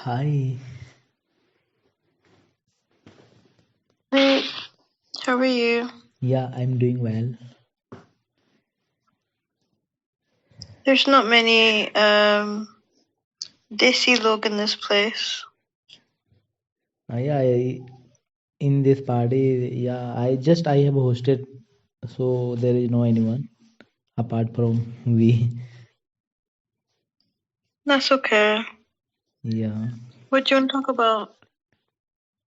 Hi. Hey, how are you? Yeah, I'm doing well. There's not many Desi log in this place. Yeah, in this party, yeah, I have hosted, so there is no anyone apart from we. That's okay. Yeah. What do you want to talk about?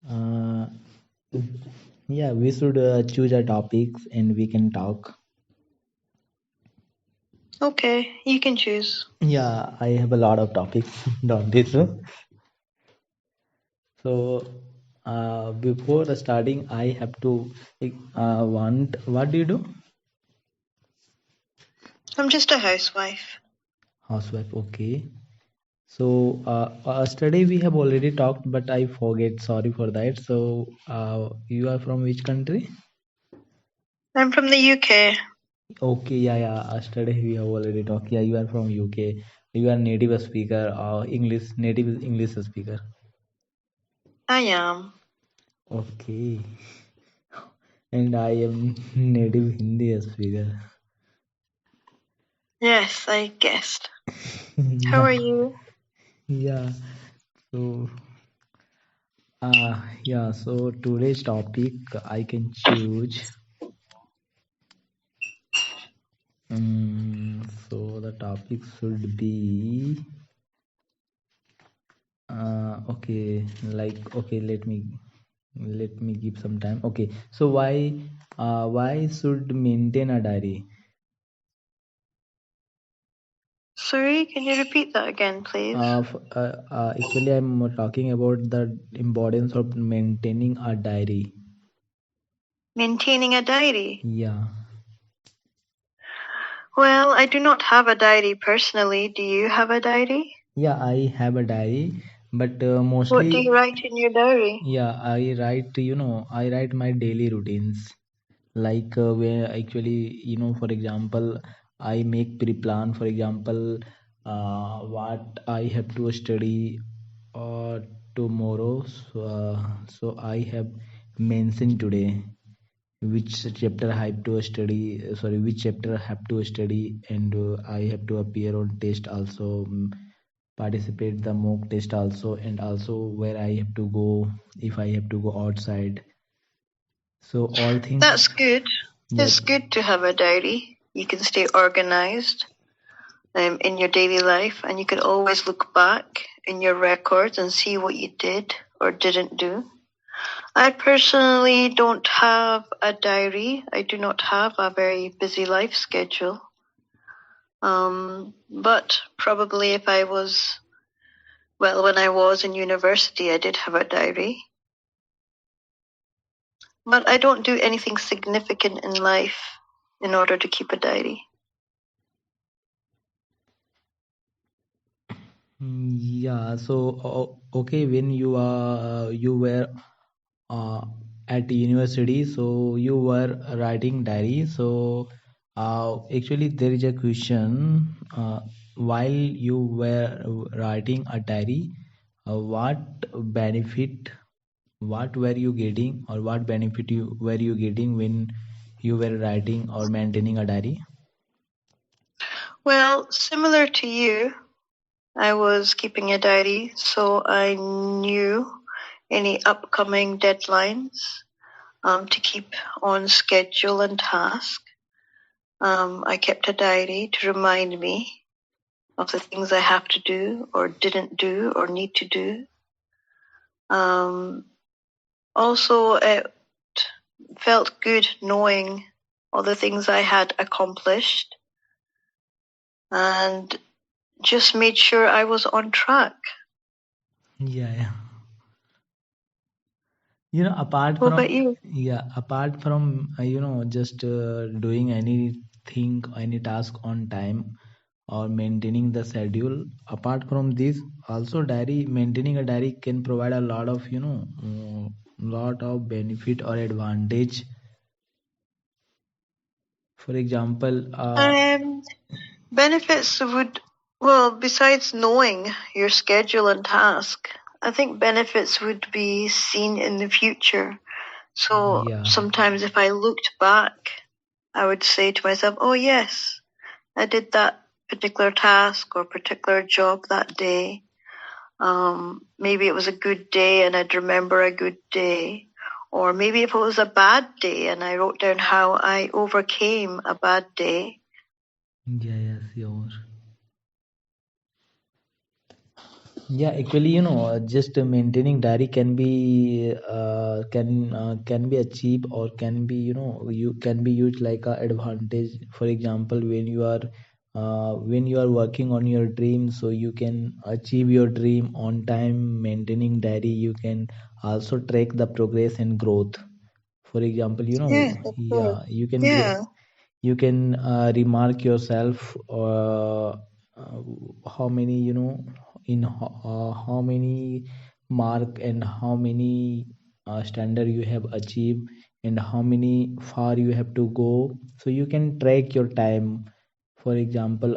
Uh, yeah, we should choose our topics and we can talk. Okay, you can choose. Yeah, I have a lot of topics on this. So, before the starting, I have to want. What do you do? I'm just a housewife. Housewife. Okay. So yesterday we have already talked, but I forget. Sorry for that. So you are from which country? I'm from the UK. Okay, yeah. Yesterday we have already talked. Yeah, you are from UK. You are native speaker, English, native English speaker. I am. Okay, and I am native Hindi speaker. Yes, I guessed. How Yeah, are you? yeah. So yeah. So today's topic I can choose. So the topic should be okay, like okay, let me give some time. Okay, so why should maintain a diary? Sorry, can you repeat that again, please? Actually, I'm talking about the importance of maintaining a diary. Maintaining a diary. Yeah, Well, I do not have a diary personally. Do you have a diary? yeah, I have a diary, but What do you mostly, write in your diary? yeah, I write my daily routines. Like where actually, for example, I make pre-plan. For example, what I have to study tomorrow. So I have mentioned today which chapter I have to study. Sorry, which chapter I have to study, and I have to appear on test also, participate the mock test also, and also where I have to go if I have to go outside. So all things. That's good. Yeah. It's good to have a diary. You can stay organized in your daily life, and you can always look back in your records and see what you did or didn't do. I personally don't have a diary. I do not have a very busy life schedule. But probably if I was, well, when I was in university, I did have a diary. But I don't do anything significant in life in order to keep a diary. Yeah, so okay, when you were uh, at university, so you were writing diary. So actually, there is a question. While you were writing a diary, what benefit, what were you getting, or what benefit you were you getting when you were writing or maintaining a diary? Well, similar to you, I was keeping a diary, so I knew any upcoming deadlines to keep on schedule and task. I kept a diary to remind me of the things I have to do or didn't do or need to do. Also, it felt good knowing all the things I had accomplished and just made sure I was on track. Yeah. Apart What from, about you? yeah, apart from just doing anything, any task on time or maintaining the schedule. Apart from this, also diary maintaining a diary can provide a lot of lot of benefit or advantage. For example, Um, Benefits would, well, besides knowing your schedule and task, I think benefits would be seen in the future. So Yeah. sometimes if I looked back, I would say to myself, oh yes, I did that particular task or particular job that day. Maybe it was a good day and I'd remember a good day. Or maybe if it was a bad day and I wrote down how I overcame a bad day. Yeah, yes, sure. Yeah, actually, just maintaining diary can be achieved, or can be, you can be used like a advantage. For example, when you are working on your dream, so you can achieve your dream on time. Maintaining diary, you can also track the progress and growth. For example, Yes, of course. yeah, you can Yeah. remark yourself, how many, how many mark and how many standard you have achieved, and how many far you have to go, so you can track your time. For example,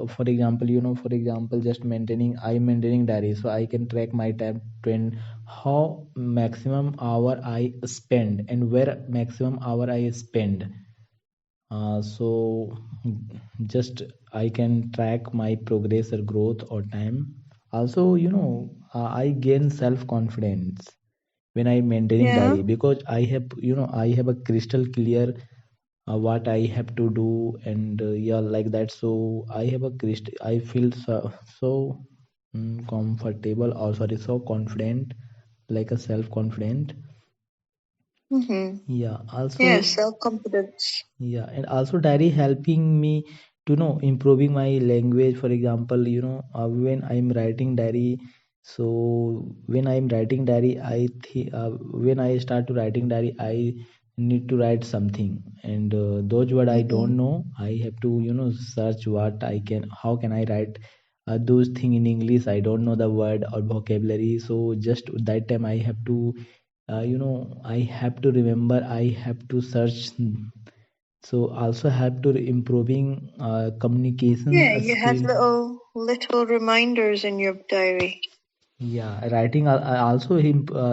for example, just maintaining diary, so I can track my time, when how maximum hour I spend and where maximum hour I spend. So just I can track my progress or growth or time. Also, I gain self confidence when I maintaining Yeah. diary, because I have a crystal clear what I have to do, and yeah, like that. So I have a crystal, I feel so comfortable, or sorry, so confident, like a self confident. Mm-hmm. Yeah, Yeah, also. self-confidence. Yeah, and also diary helping me to know improving my language. For example, when I'm writing diary, so when I'm writing diary, when I start to writing diary, I need to write something, and those word I Mm-hmm. don't know, I have to search what I can, how can I write those thing in English. I don't know the word or vocabulary, so just that time I have to I have to remember, I have to search. So also have to improving communication Yeah, you had skill. little reminders in your diary. Yeah, writing also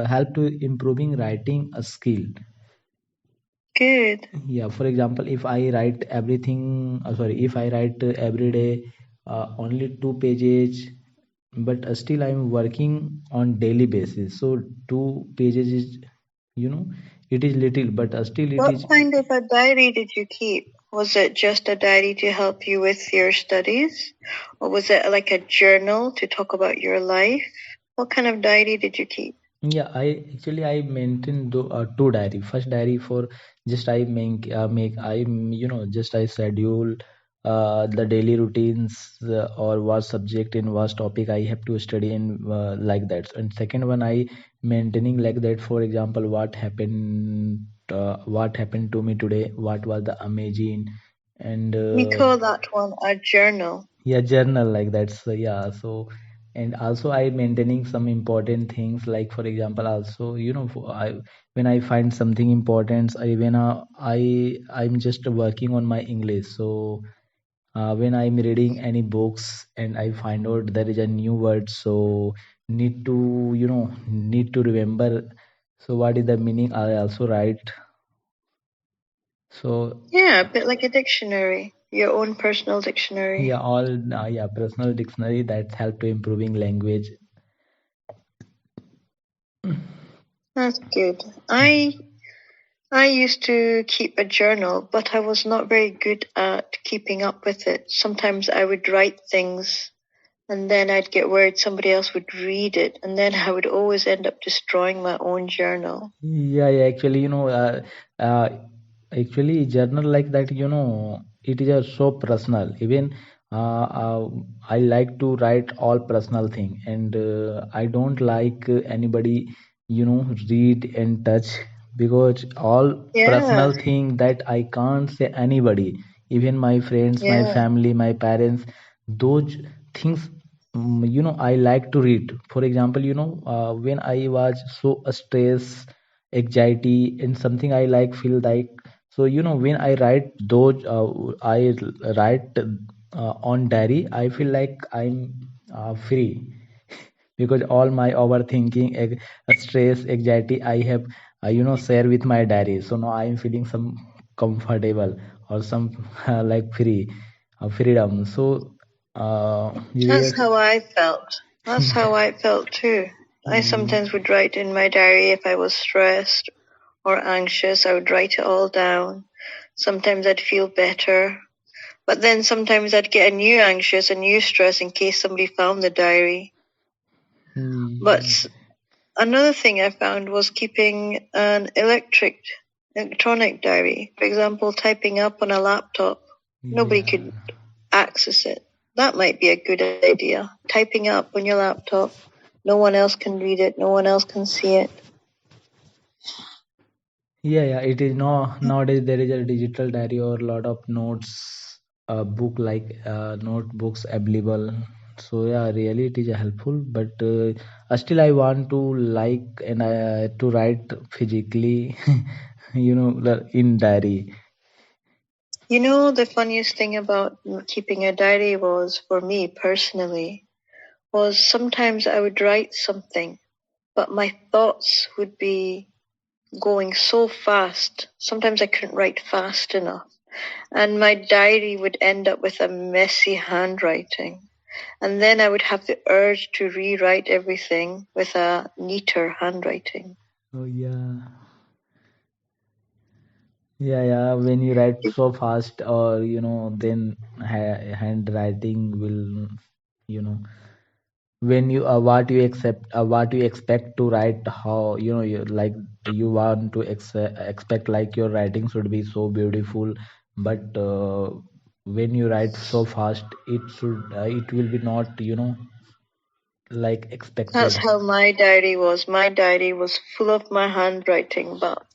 help to improving writing a skill. Good. Yeah, for example, if I write everything, sorry, if I write every day only 2 pages, but still I'm working on daily basis. So 2 pages is, you know, it is little, but still it is. What kind of a diary did you keep? Was it just a diary to help you with your studies? Or was it like a journal to talk about your life? What kind of diary did you keep? Yeah, I maintain two diary. First diary for just I make I just I schedule the daily routines, or what subject in what topic I have to study in, like that. And second one, I maintaining like that. For example, what happened to me today, what was the amazing, and We call that one a journal. yeah, journal, like that. So yeah, so and also I maintaining some important things, like for example, also when I find something important, I'm just working on my English. So when I'm reading any books and I find out there is a new word, so need to remember, so what is the meaning, I also write. So Yeah, a bit like a dictionary, your own personal dictionary. yeah, all yeah, personal dictionary that help to improving language. That's good. I used to keep a journal, but I was not very good at keeping up with it. Sometimes I would write things and then I'd get worried somebody else would read it, and then I would always end up destroying my own journal. Yeah, yeah, actually, uh, actually, journal like that, it is so personal. Even I like to write all personal thing, and I don't like anybody, read and touch, because all Yeah, personal thing that I can't say anybody, even my friends, my yeah, family, my parents, those things. I like to read. For example, when I was so stressed, anxiety, and something I like feel like, so when I write those, I write on diary, I feel like I'm free. because all my overthinking, stress, anxiety, I have share with my diary. So now I am feeling some comfortable or some like free, freedom. So That's yes. how I felt. That's how I felt too. I sometimes would write in my diary if I was stressed or anxious. I would write it all down. Sometimes I'd feel better. But then sometimes I'd get a new anxious, a new stress in case somebody found the diary. But another thing I found was keeping an electronic diary. For example, typing up on a laptop. Nobody could access it. That might be a good idea. Typing up on your laptop. No one else can read it. No one else can see it. Yeah, it is. No, nowadays there is a digital diary or a lot of notes, book like notebooks available. So yeah, really it is helpful. But still, I want to like and to write physically, in diary. You know, the funniest thing about keeping a diary was, for me personally, was sometimes I would write something, but my thoughts would be going so fast. Sometimes I couldn't write fast enough. And my diary would end up with a messy handwriting. And then I would have the urge to rewrite everything with a neater handwriting. Oh yeah. Yeah. When you write so fast, or then handwriting will, you know, when you what you expect to write, how you like, you want to expect like your writing should be so beautiful, but when you write so fast, it will be not like That's expected. how my diary was. My diary was full of my handwriting, but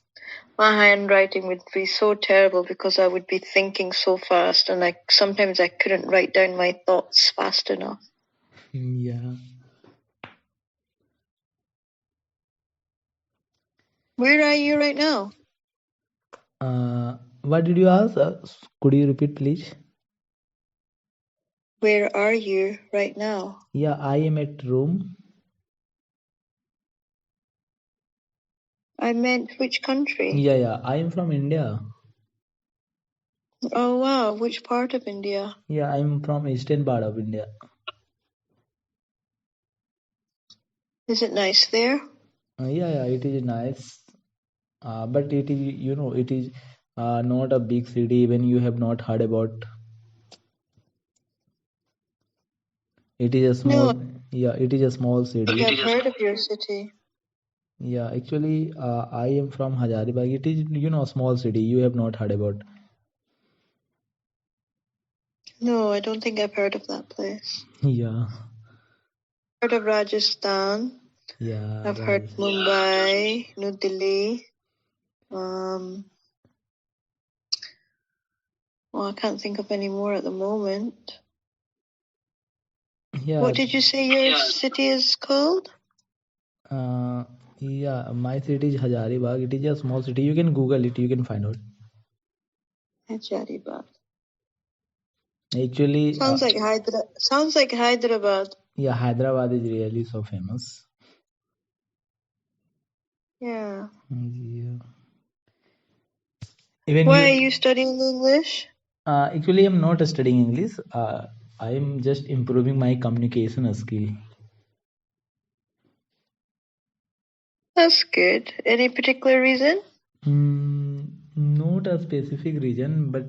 my handwriting would be so terrible because I would be thinking so fast, and sometimes I couldn't write down my thoughts fast enough. Yeah. Where are you right now? What did you ask? Could you repeat, please? Where are you right now? Yeah, I am at room. I meant which country? Yeah, I am from India. Oh wow, which part of India? Yeah, I'm from eastern part of India. Is it nice there? Yeah, it is nice. But it is, it is not a big city when you have not heard about. It is a No, small, yeah, it is a small city. I've heard of your city. Yeah, actually, I am from Hazaribagh. It is, a small city. You have not heard about. No, I don't think I've heard of that place. Yeah, Heard of Rajasthan. yeah, I've that heard is. Mumbai, New Delhi. Well, I can't think of any more at the moment. Yeah, What did you say your city is called? yeah, my city is Hazaribagh. It is a small city. You can Google it. You can find out. Hyderabad. Actually, Sounds like Hyderabad. yeah, Hyderabad is really so famous. Yeah. Yeah. Even Why you. are you studying English? Actually, I'm not studying English. I'm just improving my communication skill. That's good. Any particular reason? Not a specific reason, but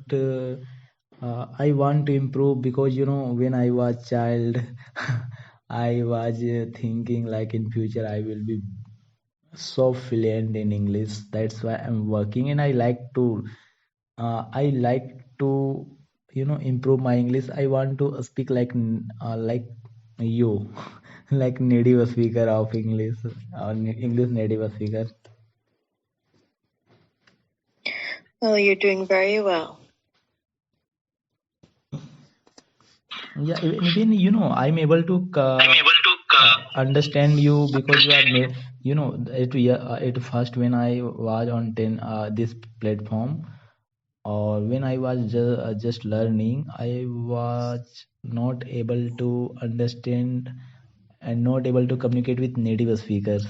I want to improve because when I was child, I was thinking like in future I will be so fluent in English. That's why I'm working, and I like to improve my English. I want to speak like you, like native speaker of English, English native speaker. Well, you're doing very well. Yeah, even I'm able to understand you because you are at first when I was on 10 this platform, or when I was just learning, I was not able to understand and not able to communicate with native speakers.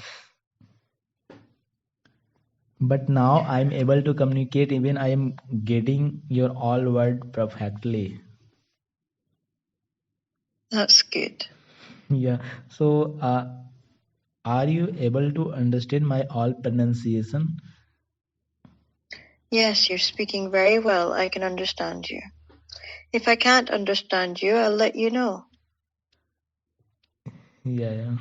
But now I'm able to communicate, even I am getting your all word perfectly. That's good. Yeah. So, are you able to understand my all pronunciation? Yes, you're speaking very well. I can understand you. If I can't understand you, I'll let you know. Yeah, yeah.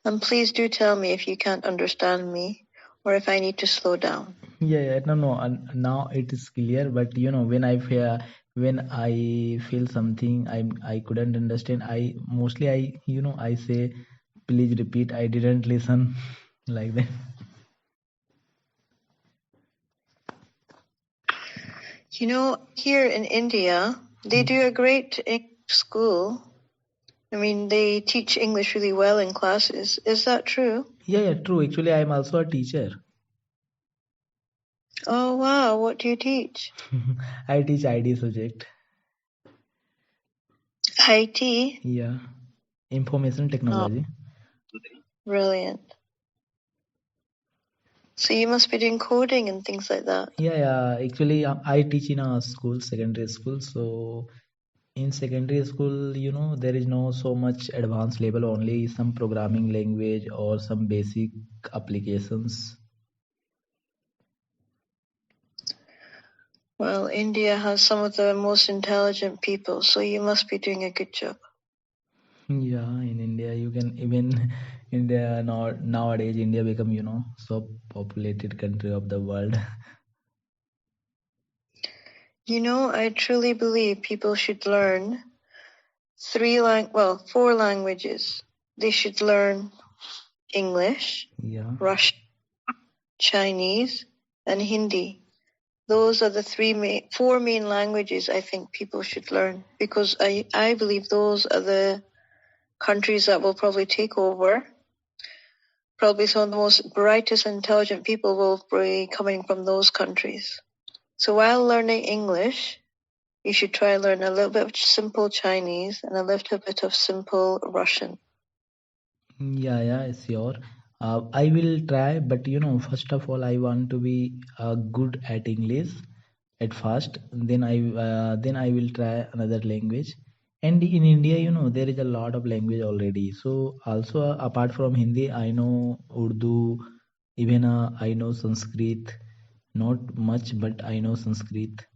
And please do tell me if you can't understand me or if I need to slow down. Yeah, yeah. No, no. Now it is clear. But when I feel something I couldn't understand, I mostly I say, please repeat. I didn't listen like that. You know, here in India, they do a great English school. I mean, they teach English really well in classes. Is that true? Yeah, yeah. True. Actually, I am also a teacher. Oh, wow. What do you teach? I teach ID subject. IT? Yeah, information Oh, technology. brilliant. So you must be doing coding and things like that. Yeah, yeah. Actually, I teach in a school, secondary school. So in secondary school, there is no so much advanced level, only some programming language or some basic applications. Well, India has some of the most intelligent people, so you must be doing a good job. Yeah, in India, you can even India nowadays India become so populated country of the world. You know, I truly believe people should learn four languages. They should learn English, Yeah. Russian, Chinese, and Hindi. Those are the four main languages I think people should learn because I believe those are the countries that will probably take over. Probably some of the most brightest and intelligent people will be coming from those countries. So while learning English, you should try and learn a little bit of simple Chinese and a little bit of simple Russian. Yeah, yeah, sure. I will try, but first of all, I want to be good at English at first. Then I will try another language. And in India, there is a lot of language already. So also apart from Hindi, I know Urdu, even I know Sanskrit. Not much, but I know Sanskrit.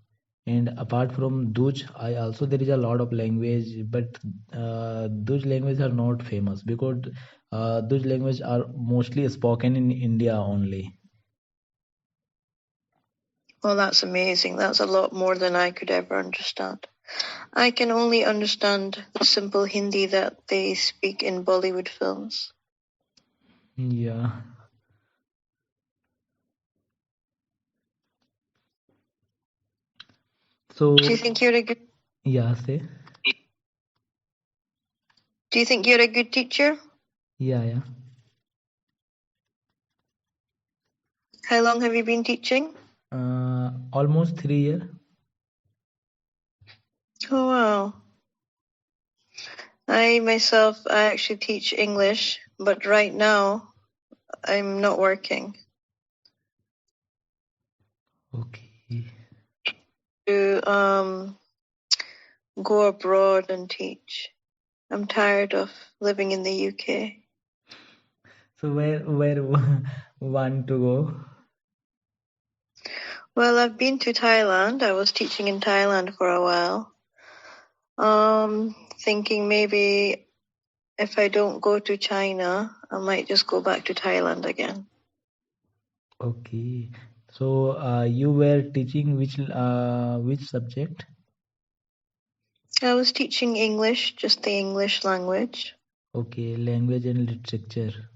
And apart from those, I also there is a lot of language, but those languages are not famous because those languages are mostly spoken in India only. Well, that's amazing. That's a lot more than I could ever understand. I can only understand the simple Hindi that they speak in Bollywood films. Yeah. So Do you think you're a good yeah, say Do you think you're a good teacher? yeah, yeah. How long have you been teaching? Almost 3 years. Oh wow. I actually teach English, but right now I'm not working. Okay. To go abroad and teach. I'm tired of living in the UK. So where want to go? Well, I've been to Thailand. I was teaching in Thailand for a while. Thinking maybe if I don't go to China, I might just go back to Thailand again. Okay. So you were teaching which subject? I was teaching English, just the English language. Okay, language and literature.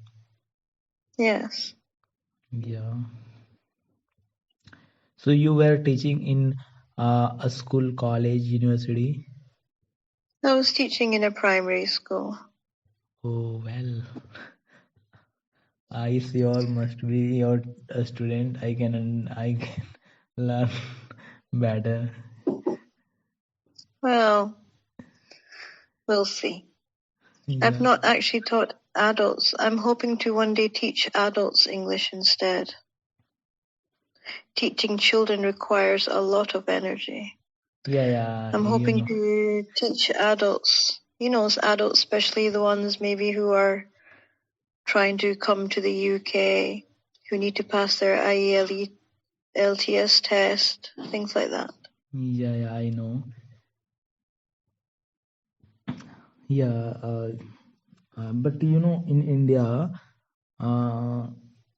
Yes. Yeah. So you were teaching in a school, college, university? I was teaching in a primary school. Oh, well, I sure must be your student. I can learn better. Well, we'll see. I've Yeah. not actually taught adults. I'm hoping to one day teach adults English instead. Teaching children requires a lot of energy. Yeah, I'm you hoping know. to teach adults, adults, especially the ones maybe who are trying to come to the UK, who need to pass their IELTS LTS test, things like that. Yeah, I know. Yeah, but uh,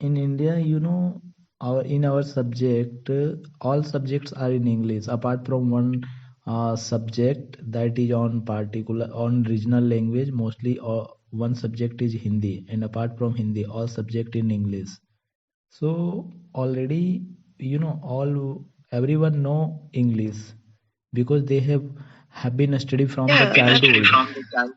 in India, our subject, all subjects are in English, apart from one subject that is on regional language. Mostly, one subject is Hindi, and apart from Hindi, all subject in English. So already, all everyone know English because they have been studied from the childhood.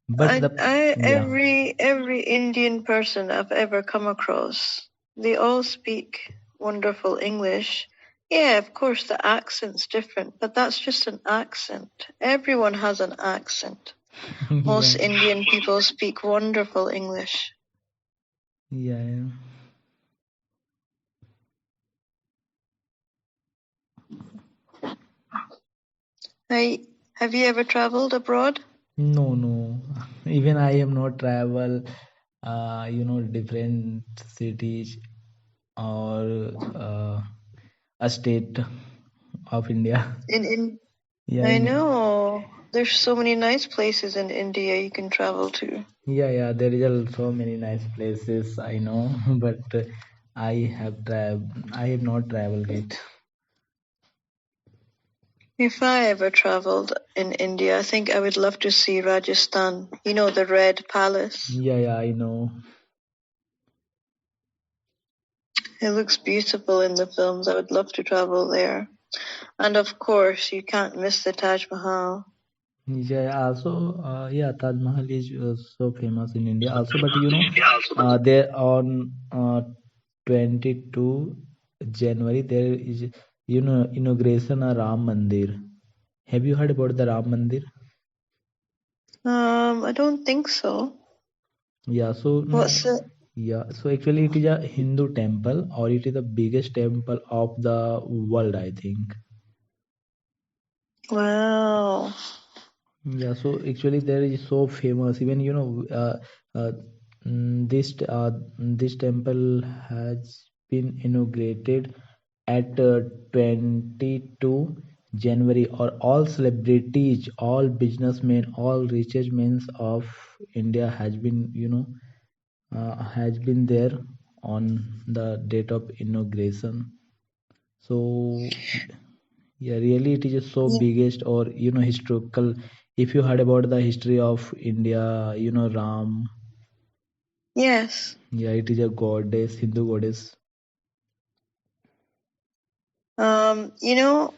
But yeah, Every Indian person I've ever come across, they all speak wonderful English. Yeah, of course the accent's different, but that's just an accent. Everyone has an accent. Most yeah, Indian people speak wonderful English. yeah. Hey, have you ever traveled abroad? No, no. Even I have not traveled, different cities or a state of India. In Yeah, I know. There's so many nice places in India you can travel to. yeah. There is so many nice places I know, but I have not traveled yet. If I ever traveled in India, I think I would love to see Rajasthan. You know, the Red Palace. Yeah, I know. It looks beautiful in the films. I would love to travel there. And of course, you can't miss the Taj Mahal. Yeah, also, Taj Mahal is so famous in India also, but there on 22 January there is inauguration of Ram Mandir. Have you heard about the Ram Mandir? I don't think so. Yeah, so What's no, it? yeah, so actually it is a Hindu temple, or it is the biggest temple of the world, I think. Wow. Yeah, so actually there is so famous. Even uh, this temple has been inaugurated at 22 January, or all celebrities, all businessmen, all richest men of India has been there on the date of inauguration. So yeah, really, it is so Yeah. biggest, or historical. If you heard about the history of India, Ram. Yes. Yeah, it is a goddess, Hindu goddess. You know,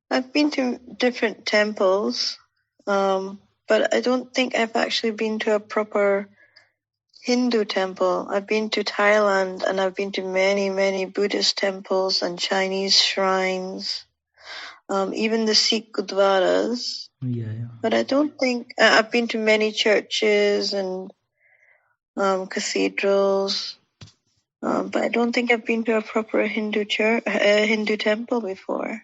I've been to different temples, but I don't think I've actually been to a proper Hindu temple. I've been to Thailand and I've been to many, many Buddhist temples and Chinese shrines, even the Sikh gurdwaras. Yeah. But I don't think I've been to many churches and cathedrals. But I don't think I've been to a proper Hindu Hindu temple before.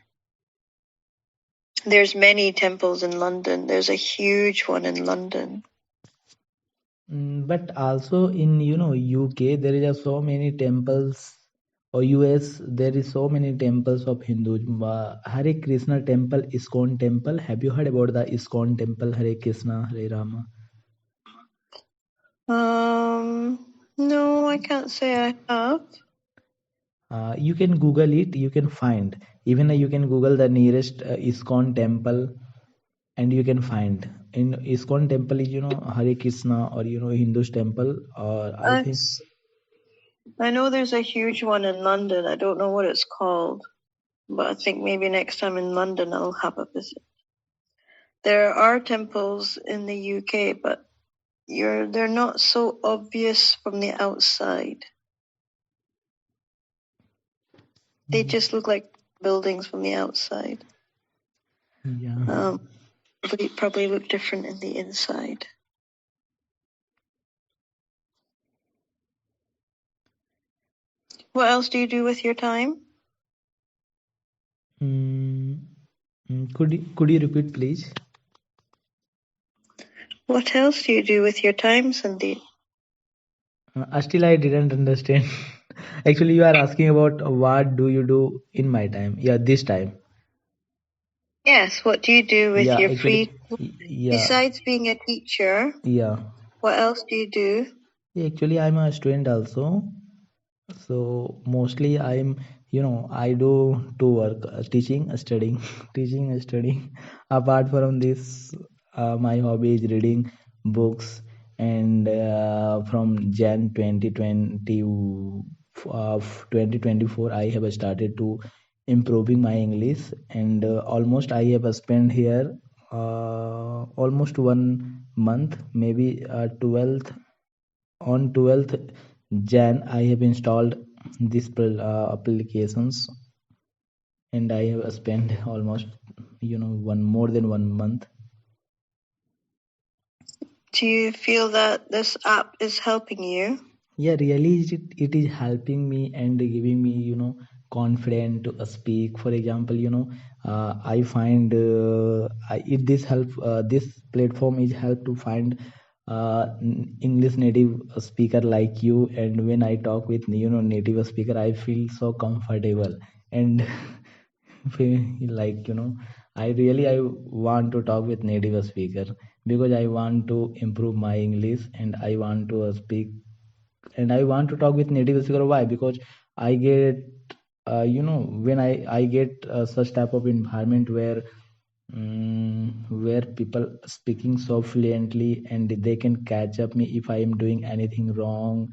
There's many temples in London. There's a huge one in London. But also in UK there is so many temples, or US there is so many temples of Hindus. Hare Krishna temple, ISKCON temple. Have you heard about the ISKCON temple? Hare Krishna, Hare Rama. No, I can't say I have. You can Google it. You can find. Even you can Google the nearest ISKCON temple, and you can find. In ISKCON temple is Hare Krishna, or Hindu's temple, or I I, think. I know there's a huge one in London. I don't know what it's called, but I think maybe next time in London I'll have a visit. There are temples in the UK, but they're not so obvious from the outside. They just look like buildings from the outside. Yeah. But they probably look different in the inside. What else do you do with your time? Could you repeat, please? What else do you do with your time, Sandeep? Still, I didn't understand. Actually, you are asking about what do you do in my time? Yeah, this time. Yes, what do you do with Yeah, your actually, free yeah, besides being a teacher? yeah. What else do you do? Yeah, actually, I'm a student also. So mostly I do two work, teaching, studying, teaching, studying. Apart from this, my hobby is reading books. And from Jan 2020 of 2024, I have started to improving my English. And almost I have spent here almost 1 month, maybe 12th on 12th Jan. I have installed these applications, and I have spent almost one more than 1 month. Do you feel that this app is helping you? Yeah, really it is helping me and giving me confident to speak. For example, I find this help this platform is help to find English native speaker like you. And when I talk with native speaker, I feel so comfortable. And like I want to talk with native speaker, because I want to improve my English, and I want to speak, and I want to talk with native speaker. Why? Because I get when I get such type of environment where people speaking so fluently, and they can catch up me if I am doing anything wrong.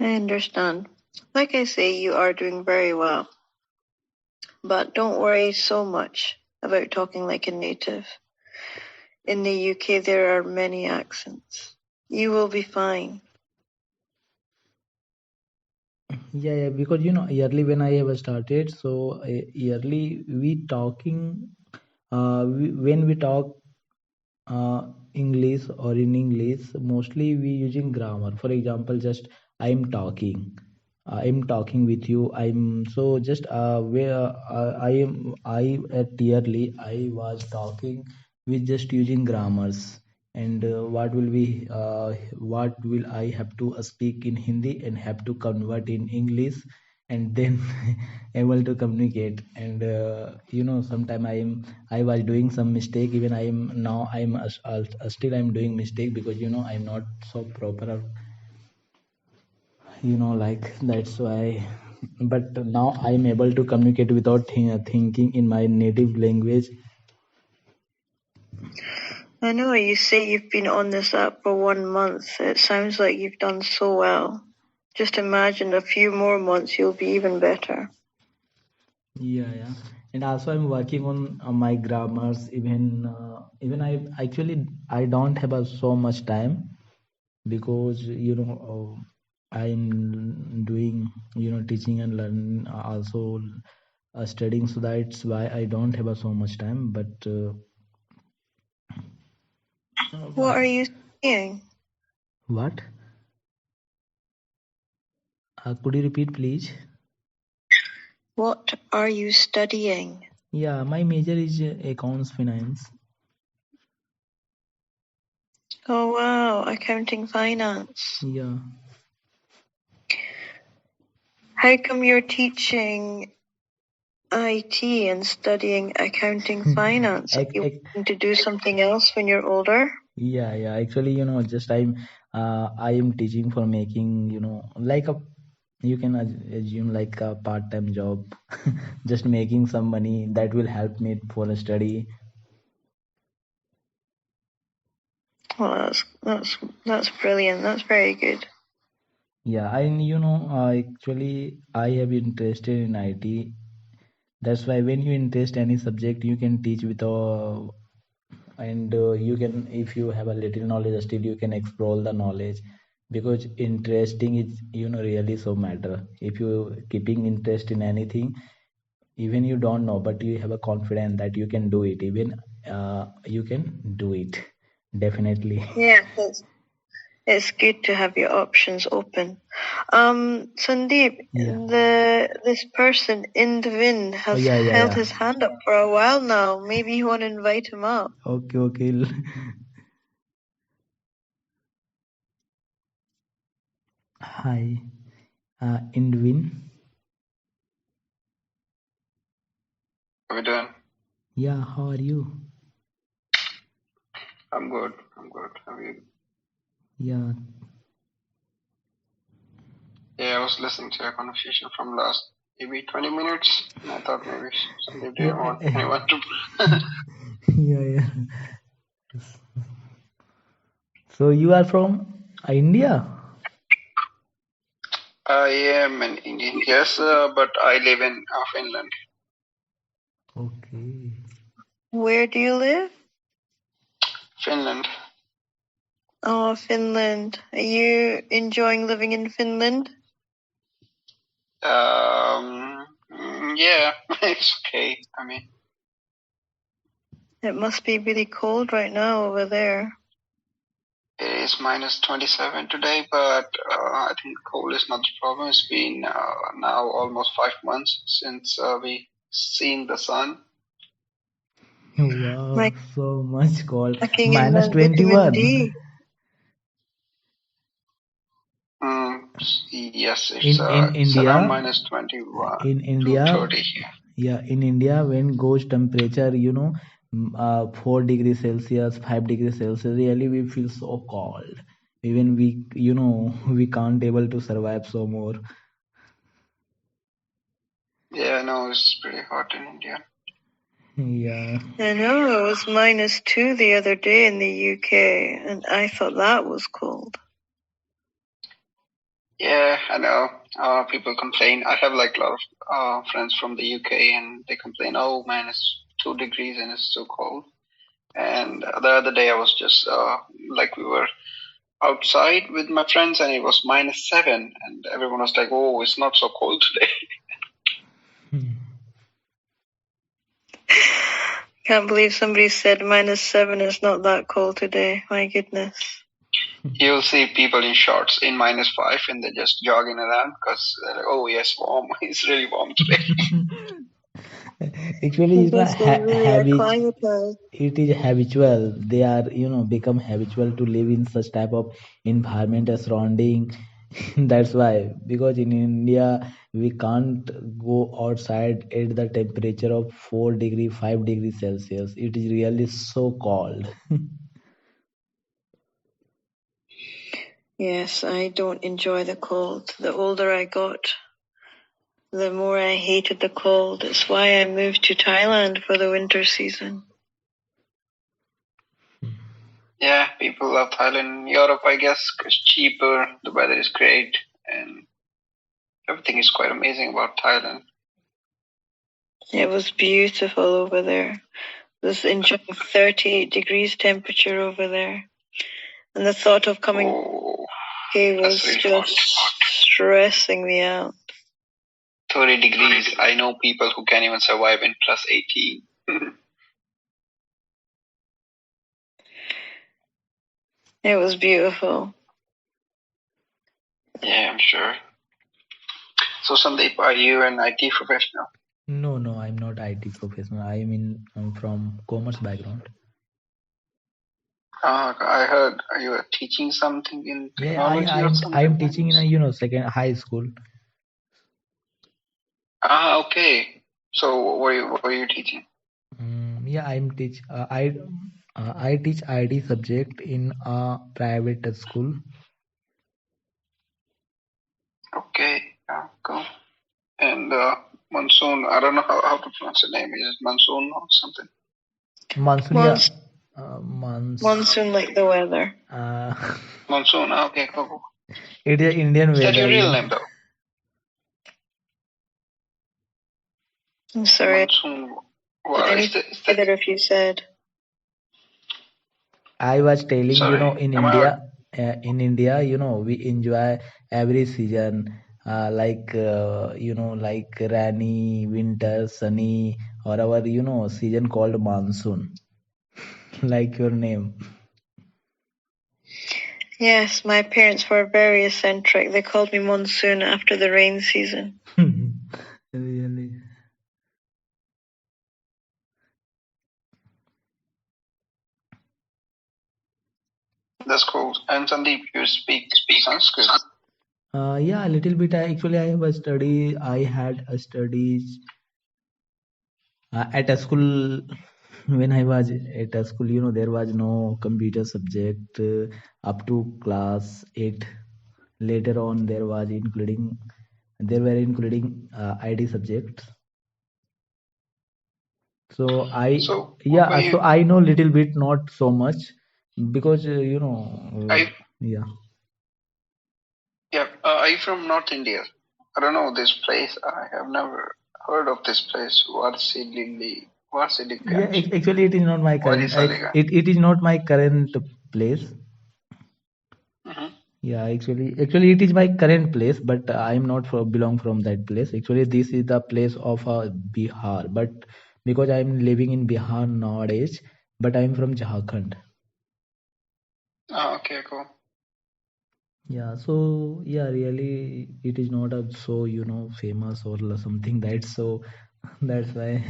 I understand. Like I say, you are doing very well. But don't worry so much about talking like a native. In the UK, there are many accents. You will be fine. Yeah, because yearly when I have started, so yearly we talking when we talk English, or in English, mostly we using grammar. For example, just I'm talking with you. I'm so just where I at yearly I was talking with just using grammars. And what will I have to speak in Hindi and have to convert in English, and then able to communicate. And sometime I was doing some mistake. Even still I'm doing mistake, because I'm not so proper, like that's why. But now I'm able to communicate without thinking in my native language. I know you say you've been on this app for 1 month. It sounds like you've done so well. Just imagine a few more months, you'll be even better. Yeah. And also I'm working on my grammars. Even I don't have so much time, because I'm doing teaching and learning, also studying. So that's why I don't have so much time. But What are you studying? what? Could you repeat, please? What are you studying? Yeah, my major is accounts finance. Oh wow, accounting finance. Yeah. How come you're teaching IT and studying accounting finance? Are Ac- you ac- going to do something else when you're older? yeah. Actually, just I am teaching for making like a, you can assume like a part-time job, just making some money that will help me for a study. Well, that's brilliant. That's very good. Yeah, and actually I have interested in IT. That's why when you interest any subject, you can teach with and you can, if you have a little knowledge, still you can explore the knowledge, because interesting is really so matter. If you keeping interest in anything, even you don't know, but you have a confidence that you can do it. Even you can do it definitely. Yeah, It's good to have your options open. Sandeep, Yeah. this person in the Vin has yeah, held yeah. his hand up for a while now. Maybe you want to invite him up. Okay, okay. Hi, Indwin. How are we doing? Yeah, how are you? I'm good. I'm good. How are you? Yeah. Yeah, I was listening to a conversation from last maybe 20 minutes, and I thought maybe Sandeep didn't want anyone to. yeah, yeah. So you are from India? I am an Indian, yes, but I live in Finland. Okay. Where do you live? Finland. Oh, Finland. Are you enjoying living in Finland? Yeah, it's okay. I mean, It must be really cold right now over there. it is minus 27 today, but I think cold is not the problem. It's been now almost 5 months since we seen the sun. Wow, Like so much cold. packing in Minus that vitamin 21. D. Yes, In it's around India, minus 21 in to India, 30 here. yeah, in India, when goes temperature, 4 degrees Celsius, 5 degrees Celsius, really we feel so cold. Even we, we can't able to survive so more. Yeah, no, it's pretty hot in India. Yeah. I know, it was -2 the other day in the UK, and I thought that was cold. Yeah, I know. People complain. I have like a lot of friends from the UK, and they complain, "Oh man, it's 2 degrees and it's so cold." And the other day, I was just like we were outside with my friends, and it was -7, and everyone was like, "Oh, it's not so cold today." Can't believe somebody said -7 is not that cold today. My goodness. You'll see people in shorts in -5, and they're just jogging around because they're like, "Oh yes, warm. It's really warm today." Actually, Because they really acclimatized. it is habitual. They are, become habitual to live in such type of environment as surrounding. That's why, because in India we can't go outside at the temperature of 4 degree, 5 degrees Celsius. It is really so cold. Yes, I don't enjoy the cold. The older I got, the more I hated the cold. It's why I moved to Thailand for the winter season. Yeah, people love Thailand. Europe, I guess, 'cause cheaper, the weather is great, and everything is quite amazing about Thailand. It was beautiful over there. It was enjoying 38 degrees temperature over there. And the thought of coming here was really just stressing me out. 30 degrees. I know people who can't even survive in plus 18. It was beautiful. Yeah, I'm sure. So, Sandeep, are you an IT professional? No, no, I'm not IT professional. I'm from commerce background. I heard you were teaching something in Yeah, technology or something. I'm teaching in a second high school. Okay. So, what were you teaching? Yeah, I teach IT subject in a private school. Okay, yeah, cool. And Monsoon, I don't know how to pronounce the name. Is it Monsoon or something? Monsoon, Monsoon like the weather. Monsoon, okay, cool. It is Indian weather. Is that your real name, though? I'm sorry. Monsoon. Well, is that... Either of you said. I was telling, Sorry, in India, we enjoy every season, like, like rainy, winter, sunny, or our, season called monsoon, like your name. Yes, my parents were very eccentric. They called me monsoon after the rain season. Really. That's cool. And Sandeep, you speak Sanskrit? Yeah, a little bit. I have a study. I had a studies at a school. When I was at a school, there was no computer subject up to class 8. Later on, there were including IT subjects. So So what were you? so I know little bit, not so much, because yeah. Yeah, are you from North India? I don't know this place. I have never heard of this place. Varsidili, Yeah, Varsidiganj. actually, it is not my current. Varisaliganj. It is not my current place. Mhm. Yeah, actually, it is my current place, but I am not belong from that place. Actually, this is the place of Bihar, but because I am living in Bihar nowadays, but I am from Jharkhand. Oh, okay, cool. Yeah, so yeah, really, it is not a so famous or something that so that's why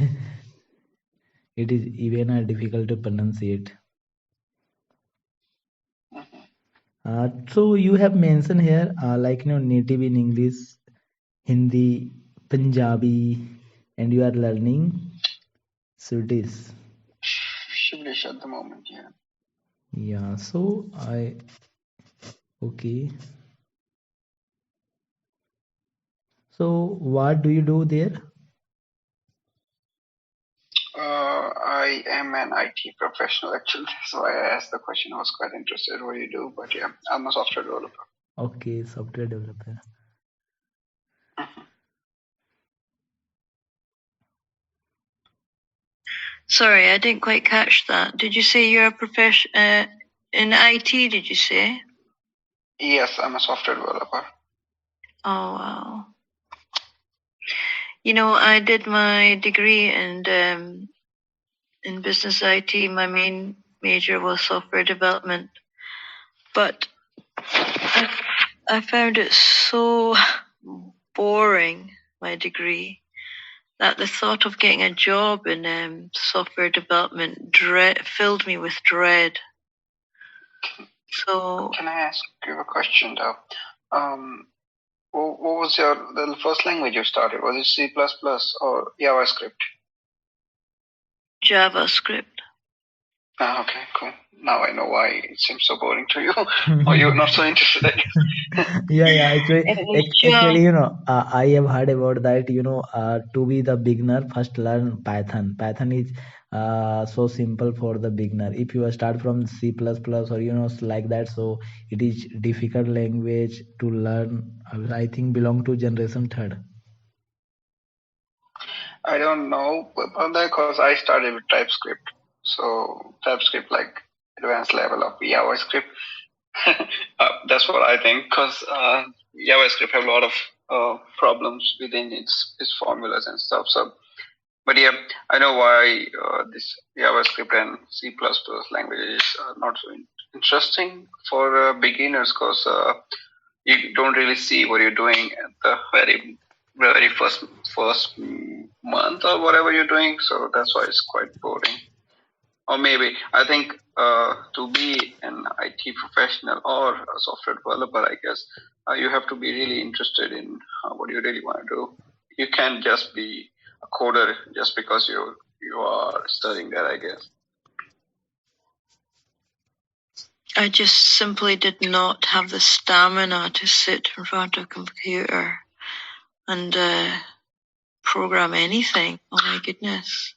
it is even difficult to pronunciate. So you have mentioned here like native in English, Hindi, Punjabi, and you are learning Swedish. Shivlish at the moment, yeah. Yeah, so okay. So what do you do there? I am an IT professional actually. That's why I asked the question. I was quite interested what you do, but yeah, I'm a software developer. Okay, software developer. Sorry, I didn't quite catch that. Did you say you're a profession in IT? Did you say? Yes, I'm a software developer. Oh wow. I did my degree in business IT. My main major was software development, but I found it so boring, my degree, that the thought of getting a job in software development filled me with dread. So Can I ask you a question though? What was the first language you started? Was it C++ or JavaScript? JavaScript. Okay, cool. Now I know why it seems so boring to you, or you're not so interested. Yeah. Actually, Actually, I have heard about that. To be the beginner, first learn Python. Python is so simple for the beginner. If you start from C++ or like that, so it is difficult language to learn. I think belong to generation third. I don't know about that because I started with TypeScript. So TypeScript like advanced level of JavaScript. That's what I think because JavaScript have a lot of problems within its formulas and stuff. So, but yeah, I know why this JavaScript and C++ languages are not so interesting for beginners because you don't really see what you're doing at the very first month or whatever you're doing. So that's why it's quite boring. Or maybe I think to be an IT professional or a software developer, I guess you have to be really interested in what you really want to do. You can't just be a coder just because you are studying that, I guess. I just simply did not have the stamina to sit in front of a computer and program anything. Oh my goodness.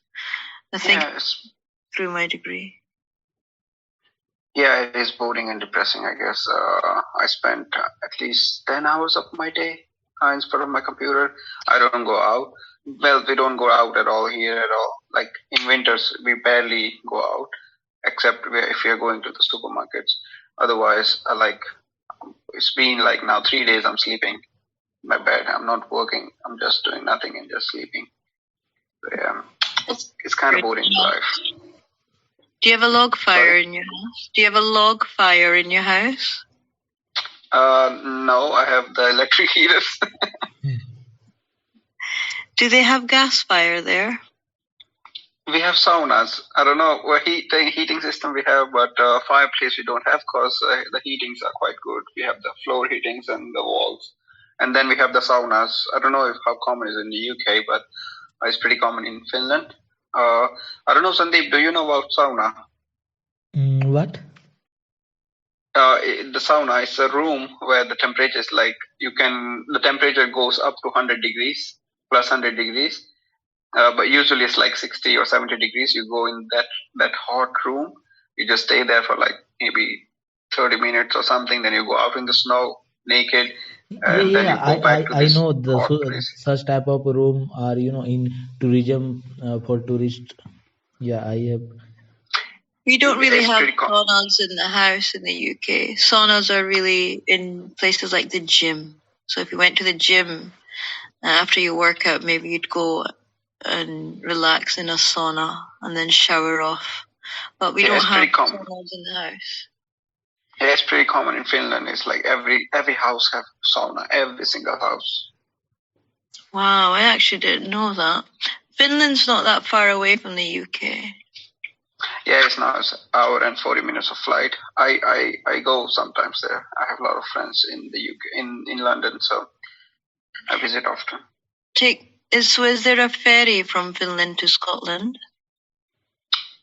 I think through my degree. Yeah, it is boring and depressing, I guess. I spent at least 10 hours of my day in front of my computer. I don't go out. Well, we don't go out at all here at all. Like in winters, we barely go out, except if we are going to the supermarkets. Otherwise, it's been like now 3 days I'm sleeping in my bed. I'm not working. I'm just doing nothing and just sleeping. So, yeah, it's kind of boring life. Do you have a log fire in your house? Do you have a log fire in your house? No, I have the electric heaters. Do they have gas fire there? We have saunas. I don't know what heating system we have, but fireplace we don't have because the heatings are quite good. We have the floor heatings and the walls, and then we have the saunas. I don't know if how common is in the UK, but it's pretty common in Finland. I don't know, Sandeep. Do you know about sauna? What? The sauna is a room where the temperature is like the temperature goes up to 100 degrees plus 100 degrees. But usually it's like 60 or 70 degrees. You go in that hot room. You just stay there for like maybe 30 minutes or something. Then you go out in the snow naked, and then you go back to I this know the hot place. such type of room are in tourism for tourists. Yeah, I have. We don't really It's have pretty common. saunas in the house in the UK. Saunas are really in places like the gym. So if you went to the gym after you work out, maybe you'd go and relax in a sauna and then shower off. But we don't have saunas in the house. Yeah, it's pretty common in Finland. It's like every house have sauna, every single house. Wow, I actually didn't know that. Finland's not that far away from the UK. Yeah, it's now an hour and 40 minutes of flight. I go sometimes there. I have a lot of friends in the UK, in London, so I visit often. Is there a ferry from Finland to Scotland?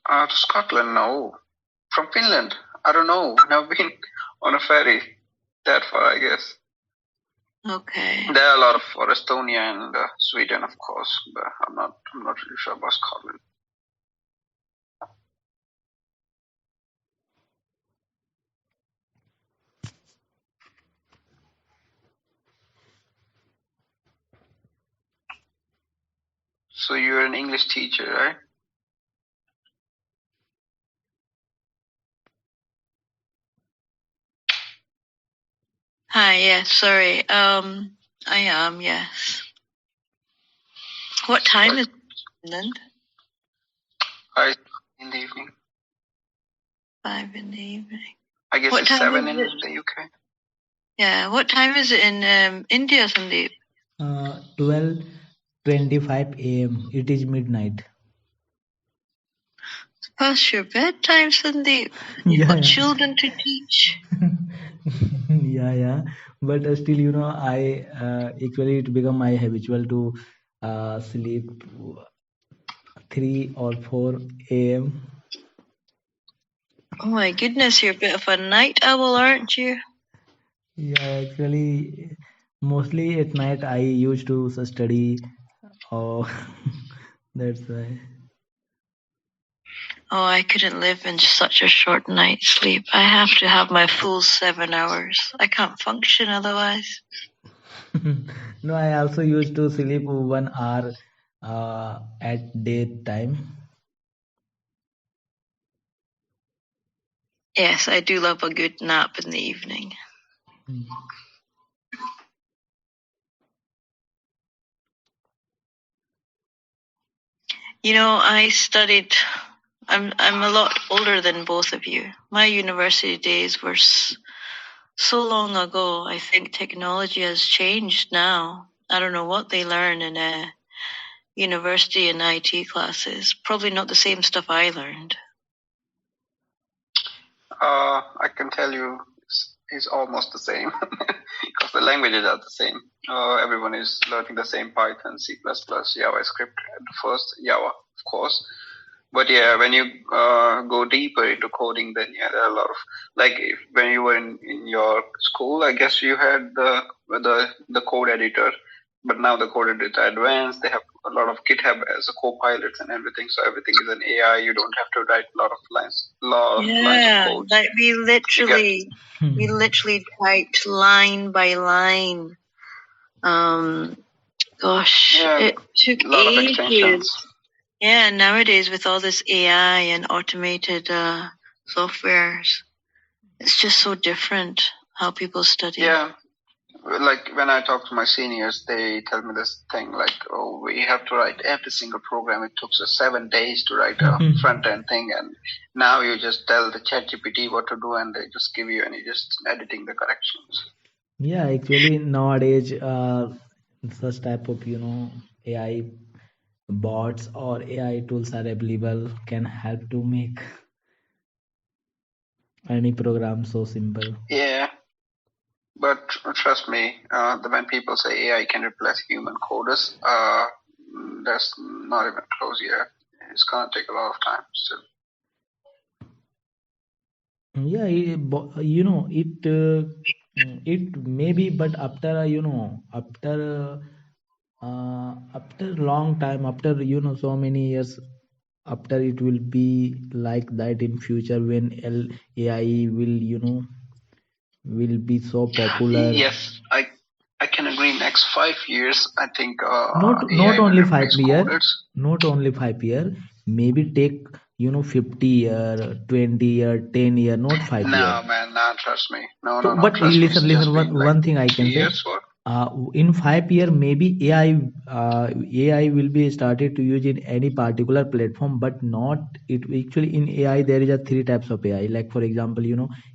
To Scotland, no. From Finland, I don't know. I've never been on a ferry that far, I guess. Okay. There are a lot for Estonia and Sweden, of course, but I'm not really sure about Scotland. So you're an English teacher, right? Hi, yes, sorry. I am, yes. What time is it in Finland? 5 in the evening. 5 in the evening. I guess it's 7 in the UK. Yeah, what time is it in India, Sandeep? 12:25 a.m. It is midnight. It's past your bedtime, Sandeep. You've got children to teach. Yeah. But still, I actually it become my habitual to sleep 3 or 4 a.m. Oh my goodness, you're a bit of a night owl, aren't you? Yeah, actually, mostly at night I used to study. Oh, that's why. Oh, I couldn't live in such a short night's sleep. I have to have my full 7 hours. I can't function otherwise. No, I also used to sleep 1 hour at daytime. Yes, I do love a good nap in the evening. I studied. I'm a lot older than both of you. My university days were so long ago. I think technology has changed now. I don't know what they learn in university and IT classes. Probably not the same stuff I learned. I can tell you it's almost the same because the languages are the same. Everyone is learning the same Python, C++, JavaScript at first, Java, of course. But yeah, when you go deeper into coding, then yeah, there are a lot of when you were in your school, I guess you had the code editor, but now the code editor advanced. They have a lot of GitHub as a co-pilots and everything, so everything is an AI. You don't have to write a lot of lines of code. Like we literally typed line by line. It took a lot of ages. extensions. Yeah, nowadays with all this AI and automated softwares, it's just so different how people study. Yeah, like when I talk to my seniors, they tell me this thing like, oh, we have to write every single program. It took us 7 days to write a front end thing, and now you just tell the ChatGPT what to do, and they just give you, and you're just editing the corrections. Yeah, actually nowadays such type of AI bots or AI tools are available, can help to make any program so simple. Yeah, but trust me, when people say AI can replace human coders, that's not even close yet. It's gonna take a lot of time still. Yeah, it maybe, but after after long time, after so many years, after it will be like that in future when AI will be so popular. Yes, I can agree. Next 5 years, I think Not AI will only replace 5 year, coders. not only 5 year, maybe take 50 year, 20 year, 10 year, not 5 year. No, man, no, trust me. No, So, no, no, but trust me. It's listen. just been like One thing I can 3 say, years or. in 5 year, maybe AI will be started to use in any particular platform, but not it. Actually, in AI there is a three types of AI. Like for example,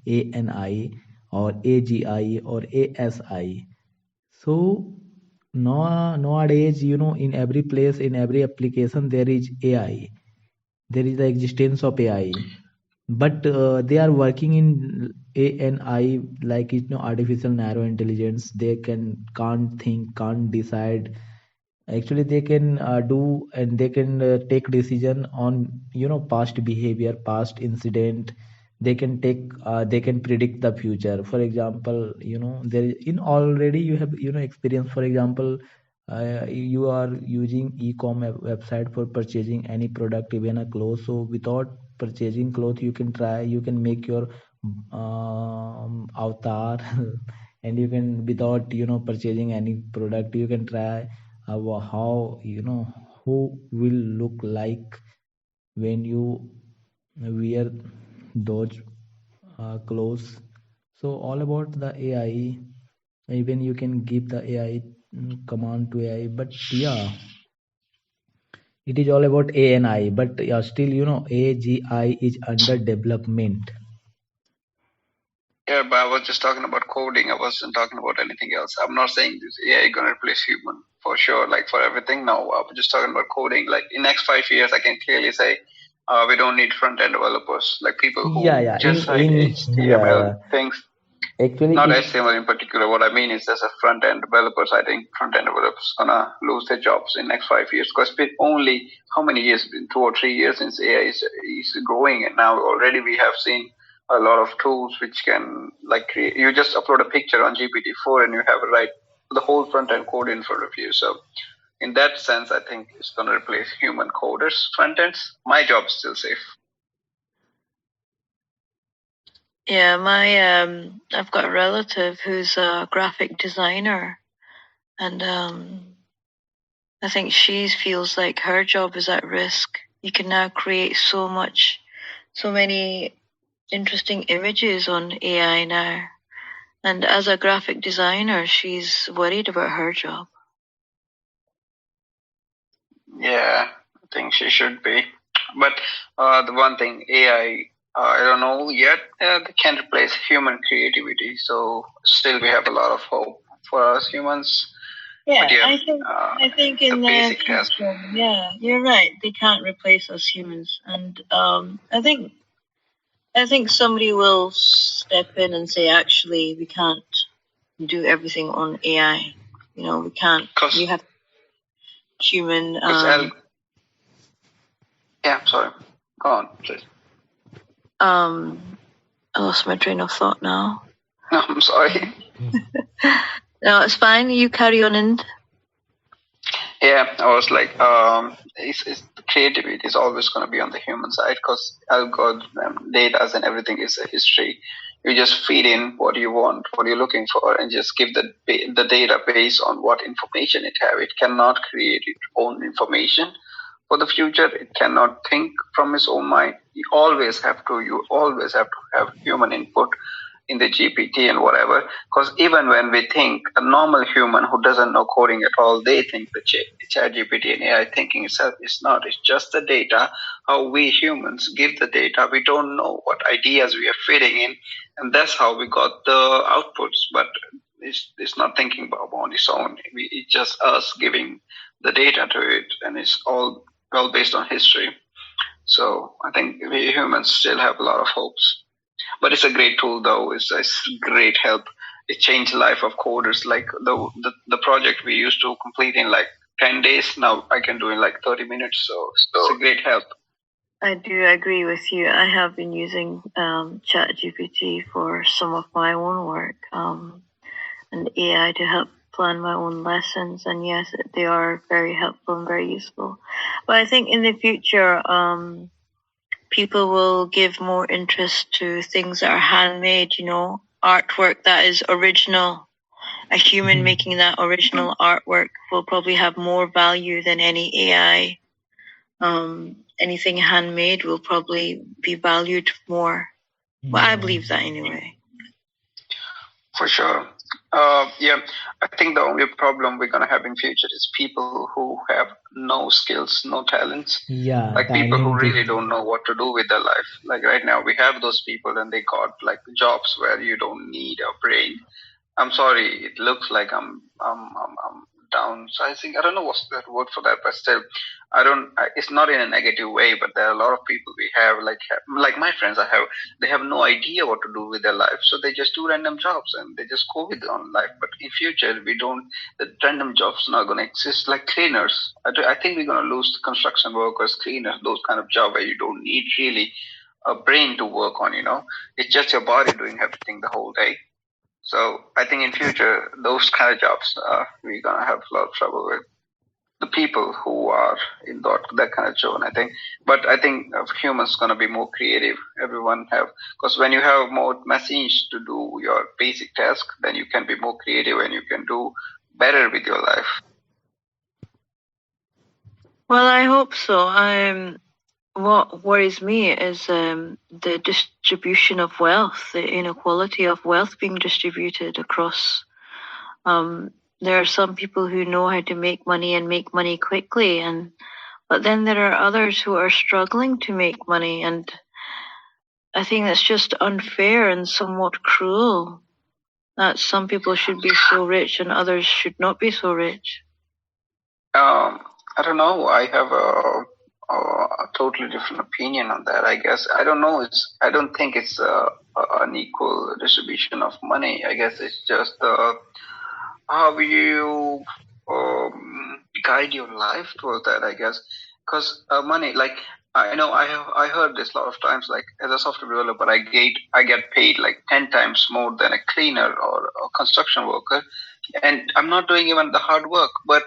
ANI or AGI or ASI. So nowadays, in every place, in every application, there is AI. There is the existence of AI, but they are working in ANI, like artificial narrow intelligence. They can't think, can't decide. Actually, they can do, and they can take decision on past behavior, past incident. They can predict the future. For example, there in already you have experience. For example, you are using e-com website for purchasing any product, even a clothes. So without purchasing clothes, you can make your avatar and you can, without purchasing any product, you can try how who will look like when you wear those clothes. So all about the AI. Even you can give the AI command to AI, but yeah, it is all about ANI. But still, AGI is under development. Yeah, but I was just talking about coding. I wasn't talking about anything else. I'm not saying this AI gonna replace human for sure. Like for everything, no. I was just talking about coding. Like in next 5 years, I can clearly say we don't need front end developers. Like people Yeah, who yeah. just write Yeah, HTML yeah. things. Actually, Not it HTML in particular. What I mean is, as a front end developers, I think front end developers gonna lose their jobs in next 5 years because it's been only how many years? Been 2 or 3 years since AI is growing, and now already we have seen a lot of tools which can like create. You just upload a picture on GPT-4 and you have it right the whole front end code in front of you. So in that sense, I think it's gonna replace human coders front ends. My job's still safe. Yeah, I've got a relative who's a graphic designer, and I think she feels like her job is at risk. You can now create so many interesting images on AI now. And as a graphic designer, she's worried about her job. Yeah, I think she should be. But the one thing, AI, I don't know yet, they can't replace human creativity. So still we have a lot of hope for us humans. Yeah, But yeah, I think in the basic task. future, yeah, you're right. They can't replace us humans, and I think somebody will step in and say, actually, we can't do everything on AI. We can't. You have human. Yeah, sorry. Go on, please. I lost my train of thought now. No, I'm sorry. No, it's fine. You carry on in. Yeah, I was like, it's creativity is always going to be on the human side because algorithm, data, and everything is a history. You just feed in what you want, what you're looking for, and just give the data based on what information it have. It cannot create its own information for the future. It cannot think from its own mind. You always have to have human input in the GPT and whatever. Because even when we think a normal human who doesn't know coding at all, they think the chat GPT and AI thinking itself is not. It's just the data, how we humans give the data. We don't know what ideas we are feeding in, and that's how we got the outputs. But it's not thinking about on its own. It's just us giving the data to it, and it's all well based on history. So I think we humans still have a lot of hopes. But it's a great tool, though. It's great help. It changed the life of coders. Like the project we used to complete in like 10 days, now I can do in like 30 minutes. So it's a great help. I do agree with you. I have been using ChatGPT for some of my own work and AI to help plan my own lessons. And yes, they are very helpful and very useful. But I think in the future, people will give more interest to things that are handmade, artwork that is original. A human making that original artwork will probably have more value than any AI. Anything handmade will probably be valued more. Well, I believe that anyway. For sure. Yeah, I think the only problem we're gonna have in future is people who have no skills, no talents. Yeah, like people who talented. really don't know what to do with their life. Like right now, we have those people, and they got like jobs where you don't need a brain. I'm sorry, it looks like I'm downsizing. I don't know what's the word for that, but still, it's not in a negative way, but there are a lot of people we have, like my friends they have no idea what to do with their life. So they just do random jobs and they just go with their own life. But in future, the random jobs not going to exist, like cleaners. I think we're going to lose the construction workers, cleaners, those kind of job where you don't need really a brain to work on, it's just your body doing everything the whole day. So I think in future, those kind of jobs, we're going to have a lot of trouble with the people who are in that kind of job, I think. But I think humans going to be more creative. Everyone because when you have more machines to do your basic task, then you can be more creative and you can do better with your life. Well, I hope so. What worries me is the distribution of wealth, the inequality of wealth being distributed across. There are some people who know how to make money and make money quickly, but then there are others who are struggling to make money, and I think that's just unfair and somewhat cruel. That some people should be so rich and others should not be so rich. I don't know. I have a totally different opinion on that. I guess I don't know. I don't think it's an equal distribution of money. I guess it's just how you guide your life towards that. I guess because money, like I know I heard this a lot of times. Like as a software developer, I get paid like 10 times more than a cleaner or a construction worker, and I'm not doing even the hard work, but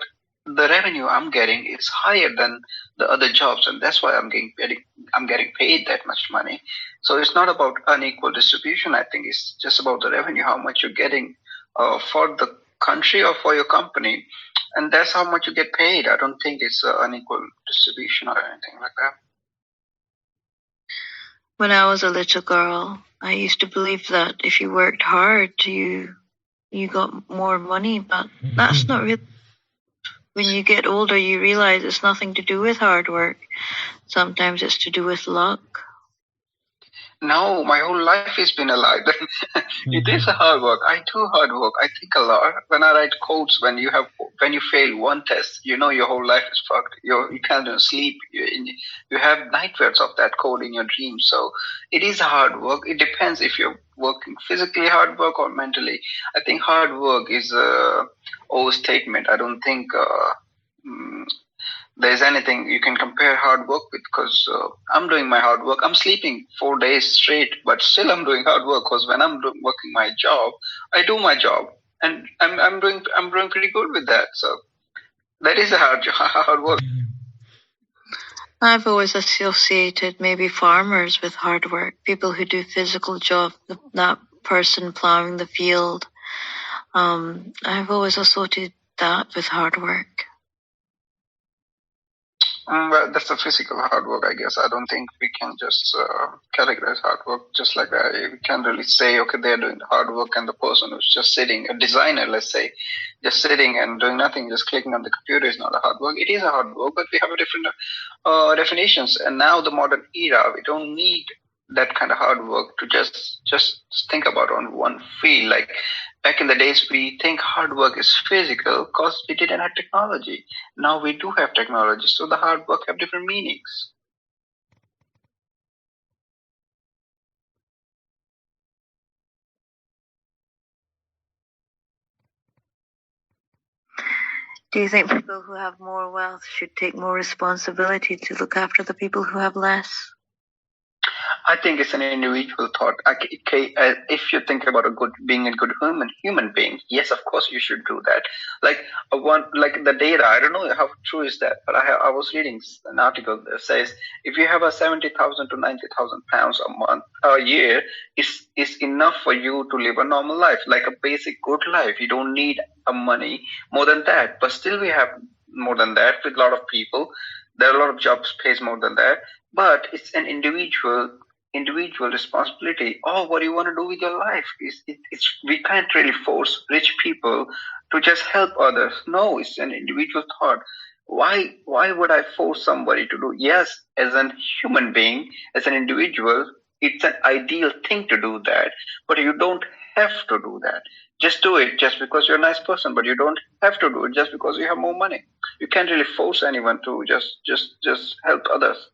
the revenue I'm getting is higher than the other jobs, and that's why I'm getting paid that much money. So it's not about unequal distribution. I think it's just about the revenue, how much you're getting for the country or for your company, and that's how much you get paid. I don't think it's an unequal distribution or anything like that. When I was a little girl, I used to believe that if you worked hard, you got more money, but that's not really. When you get older, you realize it's nothing to do with hard work. Sometimes it's to do with luck. No, my whole life has been a lie. It is a hard work. I do hard work. I think a lot. When I write codes, when you fail one test, your whole life is fucked. You can't even sleep. You have nightmares of that code in your dreams. So it is hard work. It depends if you're working physically hard work or mentally. I think hard work is a overstatement. I don't think there's anything you can compare hard work with, because I'm doing my hard work. I'm sleeping 4 days straight, but still I'm doing hard work, because when I'm working my job, I do my job, and I'm doing pretty good with that. So that is a hard work. I've always associated maybe farmers with hard work, people who do physical jobs, that person plowing the field. I've always associated that with hard work. Well, that's the physical hard work, I guess. I don't think we can just categorize hard work just like that. We can't really say, okay, they're doing the hard work, and the person who's just sitting, a designer, let's say, just sitting and doing nothing, just clicking on the computer is not a hard work. It is a hard work, but we have a different definitions. And now the modern era, we don't need that kind of hard work to just think about on one field. Like back in the days, we think hard work is physical because we didn't have technology. Now we do have technology, so the hard work have different meanings. Do you think people who have more wealth should take more responsibility to look after the people who have less? I think it's an individual thought. If you think about being a good human being, yes, of course you should do that. Like like the data. I don't know how true is that, but I was reading an article that says if you have a 70,000 to 90,000 pounds a year, is enough for you to live a normal life, like a basic good life. You don't need a money more than that. But still, we have more than that with a lot of people. There are a lot of jobs pays more than that, but it's an individual responsibility. Oh, what do you want to do with your life? We can't really force rich people to just help others. No, it's an individual thought. Why would I force somebody to do? Yes, as a human being, as an individual, it's an ideal thing to do that, but you don't have to do that. Just do it just because you're a nice person, but you don't have to do it just because you have more money. You can't really force anyone to just help others.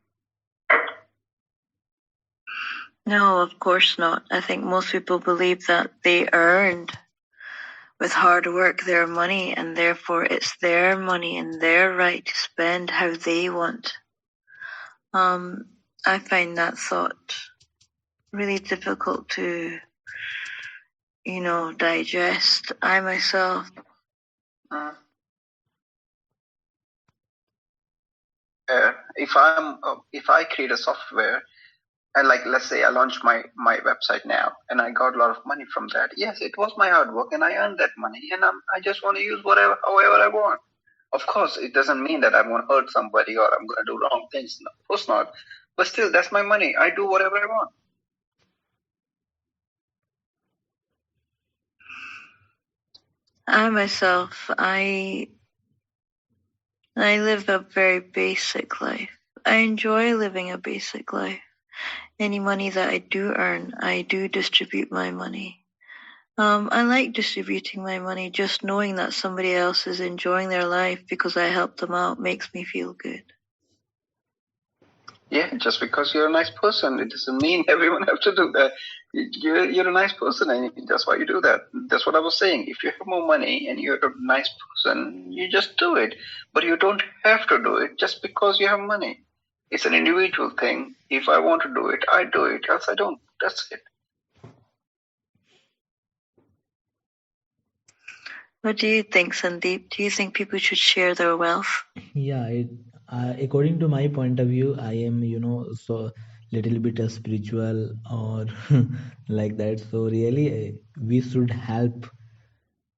No, of course not. I think most people believe that they earned with hard work their money, and therefore it's their money and their right to spend how they want. I find that thought really difficult to, digest. I myself. If I create a software, and like let's say I launch my website now, and I got a lot of money from that. Yes, it was my hard work, and I earned that money, and I just want to use however I want. Of course, it doesn't mean that I'm going to hurt somebody or I'm going to do wrong things. No, of course not. But still, that's my money. I do whatever I want. I myself, I live a very basic life. I enjoy living a basic life. Any money that I do earn, I do distribute my money. I like distributing my money. Just knowing that somebody else is enjoying their life because I helped them out makes me feel good. Yeah, just because you're a nice person, it doesn't mean everyone has to do that. You're a nice person, and that's why you do that. That's what I was saying. If you have more money and you're a nice person, you just do it. But you don't have to do it just because you have money. It's an individual thing. If I want to do it, I do it. Else I don't. That's it. What do you think, Sandeep? Do you think people should share their wealth? Yeah, according to my point of view, I am, so little bit spiritual or like that. So really, we should help.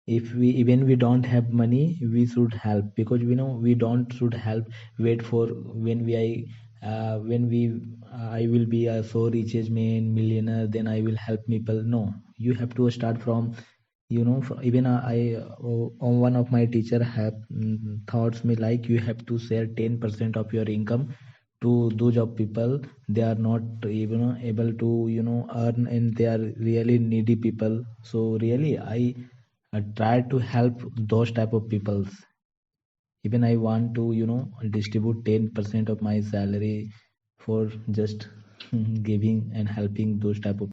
If we don't have money, we should help, because we don't should help wait for when I will be a so richest man, millionaire, then I will help people. No, you have to start from, even one of my teacher have thoughts me like you have to share 10% of your income to those of people they are not even able to earn, and they are really needy people. So really I try to help those type of peoples. Even I want to distribute 10% of my salary for just giving and helping those type of